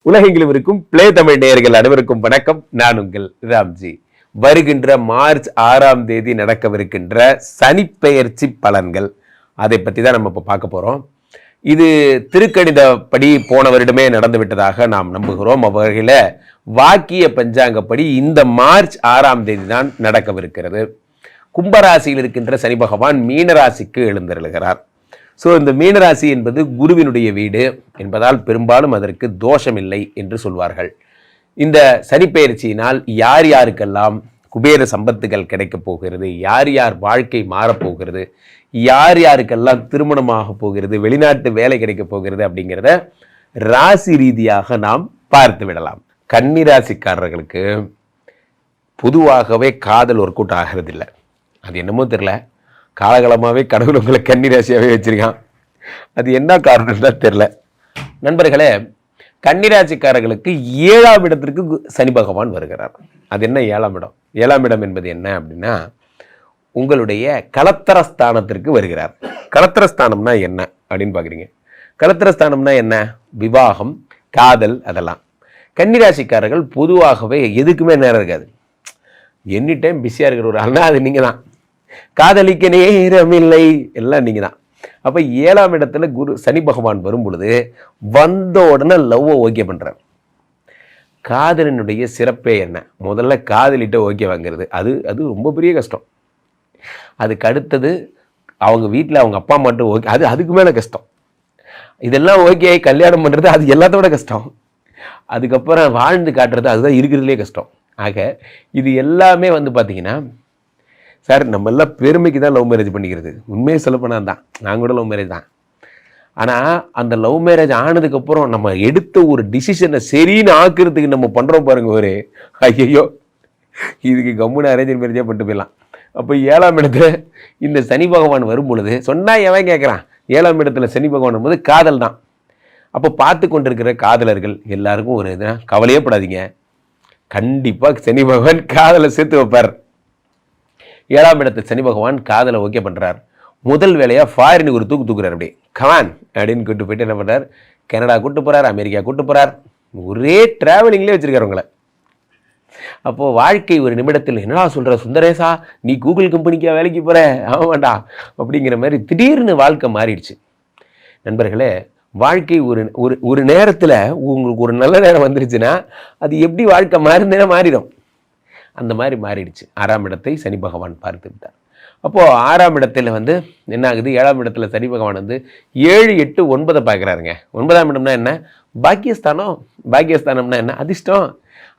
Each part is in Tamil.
உலகெங்கிலும் இருக்கும் பிளே தமிழ் நேயர்கள் அனைவருக்கும் வணக்கம். நான் உங்கள் ராம்ஜி. வருகின்ற மார்ச் 6ஆம் தேதி நடக்கவிருக்கின்ற சனிப்பெயர்ச்சி பலன்கள், அதை பற்றி தான் நம்ம இப்போ பார்க்க போகிறோம். இது திருக்கணிதப்படி போன வருடமே நடந்து விட்டதாக நாம் நம்புகிறோம். அவ்வகையில் வாக்கிய பஞ்சாங்கப்படி இந்த மார்ச் 6ஆம் தேதி தான் நடக்கவிருக்கிறது. கும்பராசியில் இருக்கின்ற சனி பகவான் மீனராசிக்கு எழுந்தருளுகிறார். ஸோ இந்த மீனராசி என்பது குருவினுடைய வீடு என்பதால் பெரும்பாலும் அதற்கு தோஷமில்லை என்று சொல்வார்கள். இந்த சனிப்பெயர்ச்சியினால் யார் யாருக்கெல்லாம் குபேர சம்பத்துகள் கிடைக்கப் போகிறது, யார் யார் வாழ்க்கை மாறப்போகிறது, யார் யாருக்கெல்லாம் திருமணமாக போகிறது, வெளிநாட்டு வேலை கிடைக்கப் போகிறது அப்படிங்கிறத ராசி ரீதியாக நாம் பார்த்து விடலாம். கன்னிராசிக்காரர்களுக்கு பொதுவாகவே காதல் ஒர்க் அவுட் ஆகிறதில்லை. அது என்னமோ தெரியல, காலகாலமாகவே கடவுள் உங்களை கன்னிராசியாகவே வச்சிருக்கான். அது என்ன காரணம் தான் தெரியல. நண்பர்களே, கன்னிராசிக்காரர்களுக்கு 7ஆம் இடத்திற்கு சனி பகவான் வருகிறார். அது என்ன 7ஆம் இடம்? 7ஆம் இடம் என்பது என்ன அப்படின்னா, உங்களுடைய கலத்திரஸ்தானத்திற்கு வருகிறார். கலத்திரஸ்தானம்னா என்ன அப்படின்னு பார்க்குறீங்க. கலத்திரஸ்தானம்னா என்ன? விவாகம், காதல், அதெல்லாம். கன்னிராசிக்காரர்கள் பொதுவாகவே எதுக்குமே நேரம் இருக்காது. எனி டைம் பிஸியாக இருக்கிற ஒரு ஆள்னா அது நீங்கள் தான். காதலிக்க நேரம் இல்லை, எல்லாம் நீங்கள் தான். அப்போ 7ஆம் இடத்துல சனி பகவான் வரும் பொழுது வந்த உடனே லவ்வை ஓகே பண்ணுறார். காதலினுடைய சிறப்பே என்ன? முதல்ல காதலிட்ட ஓகே வாங்கிறது, அது ரொம்ப பெரிய கஷ்டம். அதுக்கு அடுத்தது அவங்க வீட்டில் அவங்க அப்பா மட்டும் ஓகே, அதுக்கு மேலே கஷ்டம். இதெல்லாம் ஓகே கல்யாணம் பண்ணுறது அது எல்லாத்தோட கஷ்டம். அதுக்கப்புறம் வாழ்ந்து காட்டுறது அதுதான் இருக்கிறதுலே கஷ்டம். ஆக இது எல்லாமே பார்த்தீங்கன்னா, சார் நம்ம எல்லாம் பெருமைக்கு தான் லவ் மேரேஜ் பண்ணிக்கிறது. உண்மையை சொல்ல போனால் தான், நான் கூட லவ் மேரேஜ் தான். ஆனால் அந்த லவ் மேரேஜ் ஆனதுக்கப்புறம் நம்ம எடுத்த ஒரு டிசிஷனை சரின்னு ஆக்குறதுக்கு நம்ம பண்ணுறோம் பாருங்க, ஒரு ஐயோ இதுக்கு கம்முன்னு அரேஞ்ச் மேரேஜாக பண்ணிட்டு போயிடலாம். அப்போ 7ஆம் இடத்துல இந்த சனி பகவான் வரும் பொழுது சொன்னால் எவன் கேட்குறான்? 7ஆம் இடத்துல சனி பகவான் வரும்போது காதல் தான். அப்போ பார்த்து கொண்டிருக்கிற காதலர்கள் எல்லாருக்கும் ஒரு இதுனா கவலையே படாதீங்க, கண்டிப்பாக சனி பகவான் காதலை சேர்த்து வைப்பார். 7ஆம் இடத்துல சனி பகவான் காதலை ஓகே பண்ணுறார். முதல் வேலையாக ஃபாரினுக்கு ஒரு தூக்குறார். அப்படியே கமான் அப்படின்னு கூப்பிட்டு போயிட்டு என்ன பண்ணுறார்? கனடா கூப்பிட்டு போகிறார், அமெரிக்கா கூப்பிட்டு போகிறார். ஒரே ட்ராவலிங்லேயே வச்சுருக்காரு உங்களை. அப்போது வாழ்க்கை ஒரு நிமிடத்தில் என்னடா சொல்கிற சுந்தரேசா, நீ கூகுள் கம்பெனிக்கா வேலைக்கு போகிற? ஆமாண்டா அப்படிங்கிற மாதிரி திடீர்னு வாழ்க்கை மாறிடுச்சு. நண்பர்களே, வாழ்க்கை ஒரு நேரத்தில் உங்களுக்கு ஒரு நல்ல நேரம் வந்துருச்சுன்னா அது எப்படி வாழ்க்கை மாறிடும். அந்த மாதிரி மாறிடுச்சு. 6ஆம் இடத்தை சனி பகவான் பார்த்து விட்டார். அப்போது 6ஆம் இடத்துல என்ன ஆகுது? 7ஆம் இடத்துல சனி பகவான் 7, 8, 9 பார்க்குறாருங்க. 9ஆம் இடம்னா என்ன? பாக்கியஸ்தானம். பாக்கியஸ்தானம்னா என்ன? அதிர்ஷ்டம்.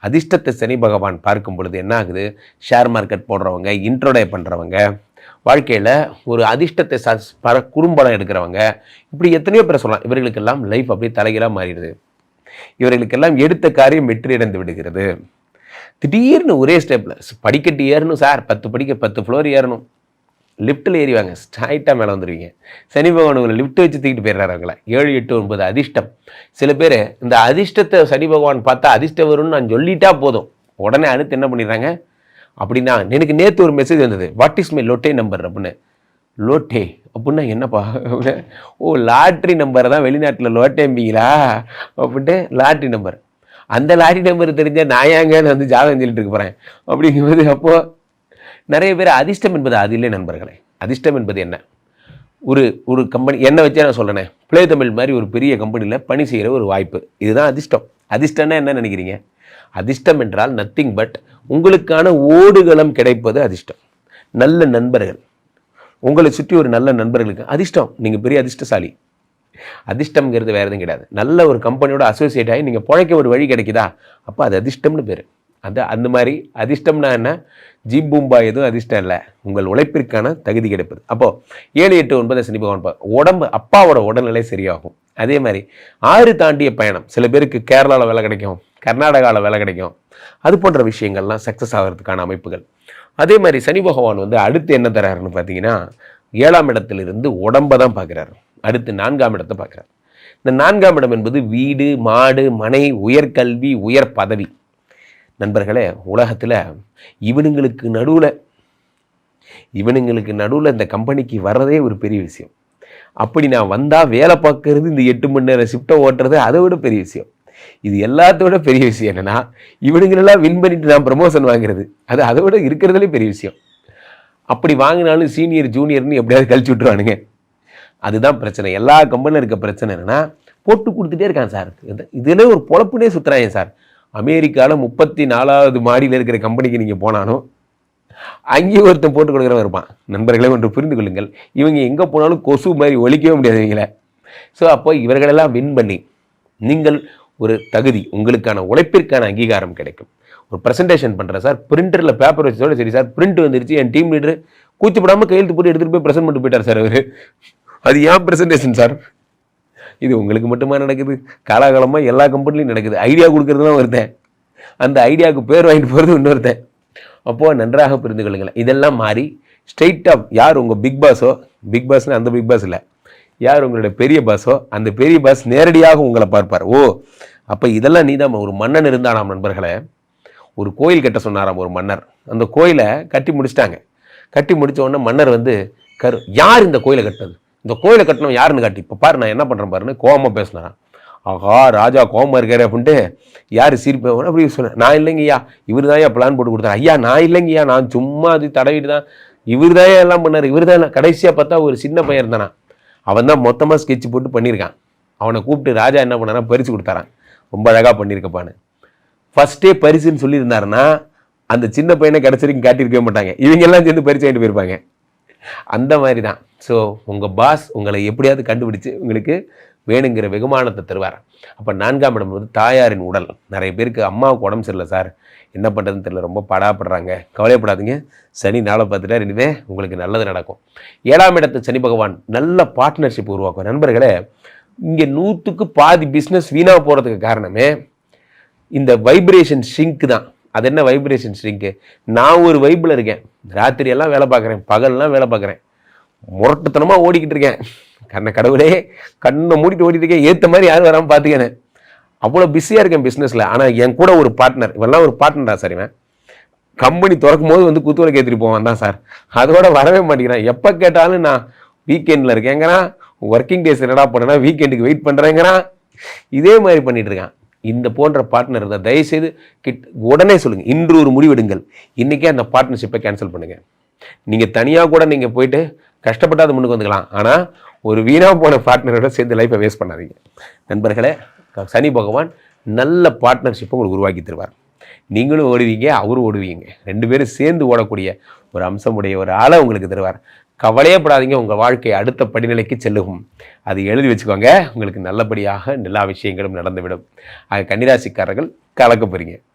அதிர்ஷ்டத்தை சனி பகவான் பார்க்கும் பொழுது என்ன ஆகுது? ஷேர் மார்க்கெட் போடுறவங்க, இன்ட்ரோடே பண்ணுறவங்க, வாழ்க்கையில் ஒரு அதிர்ஷ்டத்தை குறும்படம் எடுக்கிறவங்க, இப்படி எத்தனையோ பேர் சொல்லலாம். இவர்களுக்கெல்லாம் லைஃப் அப்படியே தலைகீழாக மாறிடுது. இவர்களுக்கெல்லாம் எடுத்த காரியம் வெற்றி அடைந்து விடுகிறது. திடீர்னு ஒரே ஸ்டெப்பில் படிக்கட்டு ஏறணும் சார், 10 ஃப்ளோர் ஏறணும், லிஃப்ட்டில் ஏறிவாங்க, ஸ்ட்ரைட்டாக மேலே வந்துடுவீங்க. சனி பகவான் உங்களை லிஃப்ட் வச்சு தூக்கிட்டு போயிடுறாரு அவங்கள. 7, 8, 9 அதிர்ஷ்டம். சில பேர் இந்த அதிர்ஷ்டத்தை சனி பகவான் பார்த்தா அதிர்ஷ்டம் வரும்னு நான் சொல்லிட்டா போதும், உடனே அடுத்து என்ன பண்ணிடுறாங்க? அப்படின்னா எனக்கு நேற்று ஒரு மெசேஜ் வந்தது, what is my Lotay number அப்படின்னு. லோட்டே அப்படின்னா என்னப்பா? ஓ, லாட்ரி நம்பரை தான் வெளிநாட்டில் லோட்டேம்பிங்களா அப்படின்ட்டு லாட்ரி நம்பர். அந்த லாரி நம்பர் தெரிஞ்ச நாயாங்கன்னு ஜாதகம் சொல்லிட்டு இருக்க போகிறேன் அப்படிங்கும்போது, அப்போது நிறைய பேர் அதிர்ஷ்டம் என்பது அது இல்லை நண்பர்களே. அதிர்ஷ்டம் என்பது என்ன? ஒரு கம்பெனி என்ன வச்சே நான் சொல்கிறேன், பிளே தமிழ் மாதிரி ஒரு பெரிய கம்பெனியில் பணி செய்கிற ஒரு வாய்ப்பு, இதுதான் அதிர்ஷ்டம். அதிர்ஷ்டம்னா என்ன நினைக்கிறீங்க? அதிர்ஷ்டம் என்றால் நத்திங் பட் உங்களுக்கான ஓடுகளம் கிடைப்பது அதிர்ஷ்டம். நல்ல நண்பர்கள், உங்களை சுற்றி ஒரு நல்ல நண்பர்களுக்கு அதிர்ஷ்டம். நீங்கள் பெரிய அதிர்ஷ்டசாலி. அதிர்ஷ்டம்ங்கிறது வேறு எதுவும் கிடையாது. நல்ல ஒரு கம்பெனியோட அசோசியேட் ஆகி நீங்கள் பிழைக்க ஒரு வழி கிடைக்குதா, அப்போ அது அதிர்ஷ்டம்னு பேர். அந்த மாதிரி அதிர்ஷ்டம்னா என்ன? ஜீப் பூம்பா எதுவும் அதிர்ஷ்டம் இல்லை, உங்கள் உழைப்பிற்கான தகுதி கிடைப்பது. அப்போது 7, 8, 9 சனி பகவான் உடம்பு, அப்பாவோட உடல்நிலை சரியாகும். அதே மாதிரி 6 தாண்டிய பயணம். சில பேருக்கு கேரளாவில் வேலை கிடைக்கும், கர்நாடகாவில் வேலை கிடைக்கும். அது போன்ற விஷயங்கள்லாம் சக்ஸஸ் ஆகிறதுக்கான அமைப்புகள். அதே மாதிரி சனி பகவான் அடுத்து என்ன தராருன்னு பார்த்தீங்கன்னா, 7ஆம் இடத்திலிருந்து உடம்பை தான் பார்க்குறாரு. அடுத்து 4ஆம் இடத்தை பார்க்குறாரு. இந்த 4ஆம் இடம் என்பது வீடு, மாடு, மனை, உயர்கல்வி, உயர் பதவி. நண்பர்களே, உலகத்தில் இவனுங்களுக்கு நடுவில் இந்த கம்பெனிக்கு வர்றதே ஒரு பெரிய விஷயம். அப்படி நான் வந்தால் வேலை பார்க்கறது, இந்த 8 மணி நேரம் ஷிஃப்ட்டை ஓட்டுறது அதை விட பெரிய விஷயம். இது எல்லாத்தோட பெரிய விஷயம் என்னன்னா, இவனுங்களெல்லாம் வின் பண்ணிட்டு நான் ப்ரமோஷன் வாங்குறது, அது அதை விட இருக்கிறதுலே பெரிய விஷயம். அப்படி வாங்கினாலும் சீனியர் ஜூனியர்னு எப்படியாவது கழிச்சு விட்டுருவானுங்க. அதுதான் பிரச்சனை. எல்லா கம்பெனியில் இருக்க பிரச்சனை என்னன்னா, போட்டு கொடுத்துட்டே இருக்கான் சார். இதில் ஒரு பொழப்புனே சுற்றுறாங்க சார். அமெரிக்காவில் 34வது மாடியில் இருக்கிற கம்பெனிக்கு நீங்கள் போனாலும் அங்கேயும் ஒருத்தன் போட்டு கொடுக்குறவன் இருப்பான். நண்பர்களே ஒன்று புரிந்து கொள்ளுங்கள், இவங்க எங்கே போனாலும் கொசு மாதிரி ஒழிக்கவே முடியாது இவங்கள. ஸோ அப்போ இவர்களெல்லாம் வின் பண்ணி நீங்கள் ஒரு தகுதி, உங்களுக்கான உழைப்பிற்கான அங்கீகாரம் கிடைக்கும். ஒரு ப்ரெசன்டேஷன் பண்ணுறேன் சார், பிரிண்டரில் பேப்பர் வச்சதோட சரி சார், பிரிண்ட் வந்துருச்சு, என் டீம் லீடர் கூச்சப்படாமல் கையெழுத்து போட்டு எடுத்துகிட்டு போய் ப்ரெசென்ட் பண்ணிட்டு போயிட்டார் சார் அவர். அது ஏன் ப்ரெசன்டேஷன் சார்? இது உங்களுக்கு மட்டுமா நடக்குது? காலாகாலமாக எல்லா கம்பெனிலையும் நடக்குது. ஐடியா கொடுக்குறதுலாம் ஒருத்தன், அந்த ஐடியாவுக்கு பேர் வாங்கிட்டு போகிறது இன்னொருத்தன். அப்போது நன்றாக புரிந்து கொள்ளுங்களேன். இதெல்லாம் மாறி ஸ்ட்ரெயிட்டாக யார் உங்கள் பிக் பாஸோ, பிக் பாஸ்னால் அந்த பிக் பாஸ் இல்லை, யார் உங்களுடைய பெரிய பாஸோ அந்த பெரிய பாஸ் நேரடியாக உங்களை பார்ப்பார். ஓ அப்போ இதெல்லாம் நீ தான். ஒரு மன்னன் இருந்தானாம் நண்பர்களே, ஒரு கோயில் கட்ட சொன்னாராம் ஒரு மன்னர். அந்த கோயிலை கட்டி முடிச்சிட்டாங்க. கட்டி முடித்த உடனே மன்னர் வந்து யார் இந்த கோயிலை கட்டினது, இந்த கோயிலை கட்டணும் யாருன்னு காட்டி, இப்போ பாரு நான் என்ன பண்ணுறேன் பாருன்னு கோவமாக பேசினாரான். ஆஹா ராஜா கோவமாக இருக்காரு அப்படின்ட்டு யார் சிரிப்பேன் அப்படி சொன்னேன். நான் இல்லைங்கய்யா, இவர் தான் பிளான் போட்டு கொடுத்தாரு. ஐயா நான் இல்லைங்கய்யா, நான் சும்மா அது தடவிட்டு தான், இவர் தான் எல்லாம் பண்ணார், இவர் தான். கடைசியாக பார்த்தா ஒரு சின்ன பையன் இருந்தானா, அவன் தான் மொத்தமாக ஸ்கெட்ச் போட்டு பண்ணியிருக்கான். அவனை கூப்பிட்டு ராஜா என்ன பண்ணானா பரிசு கொடுத்தாரான். ரொம்ப அழகாக பண்ணியிருக்கப்பான்னு. ஃபஸ்ட்டே பரிசுன்னு சொல்லியிருந்தாருன்னா அந்த சின்ன பையனை கடைசிக்கும் காட்டியிருக்கவே மாட்டாங்க. இவங்கெல்லாம் சேர்ந்து பரிசு வாங்கிட்டு போயிருப்பாங்க. அந்த மாதிரி தான். ஸோ உங்கள் பாஸ் உங்களை எப்படியாவது கண்டுபிடிச்சு உங்களுக்கு வேணுங்கிற வெகுமானத்தை தருவார். அப்போ 4ஆம் இடம் வந்து தாயாரின் உடல். நிறைய பேருக்கு அம்மாவுக்கு உடம்பு சரியில்லை சார், என்ன பண்ணுறதுன்னு தெரியல, ரொம்ப படாப்படுறாங்க. கவலைப்படாதீங்க, சனி நாளை பார்த்துட்டா இனிமே உங்களுக்கு நல்லது நடக்கும். 7ஆம் இடத்து சனி பகவான் நல்ல பார்ட்னர்ஷிப் உருவாக்கும். நண்பர்களே, இங்கே 100க்கு பாதி பிஸ்னஸ் வீணாக போகிறதுக்கு காரணமே இந்த வைப்ரேஷன் ஷிங்க் தான். அது என்ன வைப்ரேஷன் ஷிங்க்கு? நான் ஒரு வைப்பில் இருக்கேன், ராத்திரியெல்லாம் வேலை பார்க்குறேன், பகல்லாம் வேலை பார்க்குறேன், முரட்டுத்தனமாக ஓடிக்கிட்டு இருக்கேன், கடவுளே கண்ணை மூடிட்டு ஓடிட்டு இருக்கேன், ஏற்ற மாதிரி யாரும் வராமல் பார்த்துக்கேன், அவ்வளோ பிஸியாக இருக்கேன் பிஸ்னஸில். ஆனால் என் கூட ஒரு பார்ட்னர், இவெல்லாம் ஒரு பார்ட்னரா சார், இவன் கம்பெனி திறக்கும் போது வந்து குத்துவலை ஏற்றிட்டு போவான் தான் சார், அதோட வரவே மாட்டேங்கிறான். எப்போ கேட்டாலும் நான் வீக்கெண்டில் இருக்கேங்கிறான், ஒர்க்கிங் டேஸ் என்னடா பண்ணேன்னா வீக்கெண்டுக்கு வெயிட் பண்ணுறேங்கிறான். இதே மாதிரி பண்ணிட்டு இருக்கான். இந்த போன்ற பார்ட்னர் இருந்தால் தயவுசெய்து உடனே சொல்லுங்கள், இன்று ஒரு முடிவெடுங்கள், இன்றைக்கே அந்த பார்ட்னர்ஷிப்பை கேன்சல் பண்ணுங்கள். நீங்கள் தனியாக கூட நீங்கள் போயிட்டு கஷ்டப்பட்டு அது முன்னுக்கு வந்துக்கலாம். ஆனால் ஒரு வீணாக போன பார்ட்னரோட சேர்ந்து லைஃப்பை வேஸ்ட் பண்ணாதீங்க. நண்பர்களே, சனி பகவான் நல்ல பார்ட்னர்ஷிப்பை உங்களுக்கு உருவாக்கி தருவார். நீங்களும் ஓடுவீங்க, அவரும் ஓடுவீங்க, 2 பேரும் சேர்ந்து ஓடக்கூடிய ஒரு அம்சமுடைய ஒரு ஆளை உங்களுக்கு தருவார். கவலையப்படாதீங்க, உங்கள் வாழ்க்கை அடுத்த படிநிலைக்கு செல்லும். அது எழுதி வச்சுக்கோங்க, உங்களுக்கு நல்லபடியாக எல்லா விஷயங்களும் நடந்துவிடும். ஆக கன்னிராசிக்காரர்கள் கலக்க போறீங்க.